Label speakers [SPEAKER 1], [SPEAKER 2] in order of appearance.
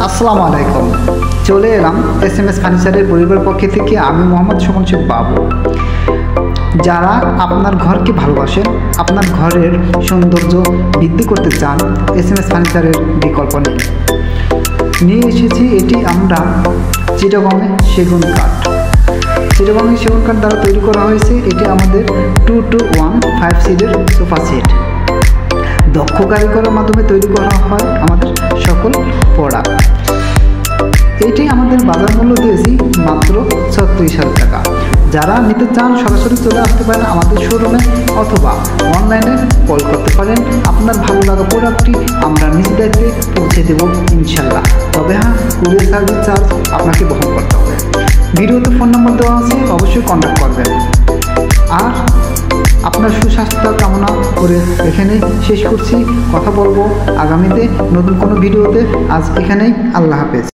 [SPEAKER 1] আসসালামু আলাইকুম। চলে এলাম SMS ফার্নিচারের পরিবার পক্ষ থেকে। আমি মোহাম্মদ সুমন শেখ বাবু। যারা আপনার ঘরকে ভালোবাসেন, আপনার ঘরের সৌন্দর্য বৃদ্ধি করতে চান, SMS ফার্নিচারের বিকল্প নেই। নিয়ে এসেছি এটি আমরা চিটাগংয়ে সেগুন কাঠ। চিটাগংয়ে সেগুন কাঠ দ্বারা তৈরি করা হয়েছে। এটি আমাদের 2-1 সিটের সোফা সেট। দক্ষ কারিগরের মাধ্যমে তৈরি করা হয় আমাদের সকল প্রোডাক্ট। এটি আমাদের বাজার মূল্য দিয়েছি মাত্র 36,000 টাকা। যারা নিতে চান সরাসরি চলে আসতে পারেন আমাদের শোরুমে, অথবা অনলাইনে কল করতে পারেন। আপনার ভালো লাগা প্রোডাক্টটি আমরা নিজ দায়িত্বে পৌঁছে দেব ইনশাল্লাহ। তবে হ্যাঁ, কুরিয়ার সার্ভিস চার্জ আপনাকে বহন করতে হবে। ভিডিওতে ফোন নম্বর দেওয়া আছে, অবশ্যই কন্ট্যাক্ট করবেন। আর আপনার সুস্বাস্থ্য কামনা করে এখানে শেষ করছি। কথা বলবো আগামীতে নতুন কোনো ভিডিওতে। আজ এখানেই, আল্লাহ হাফেজ।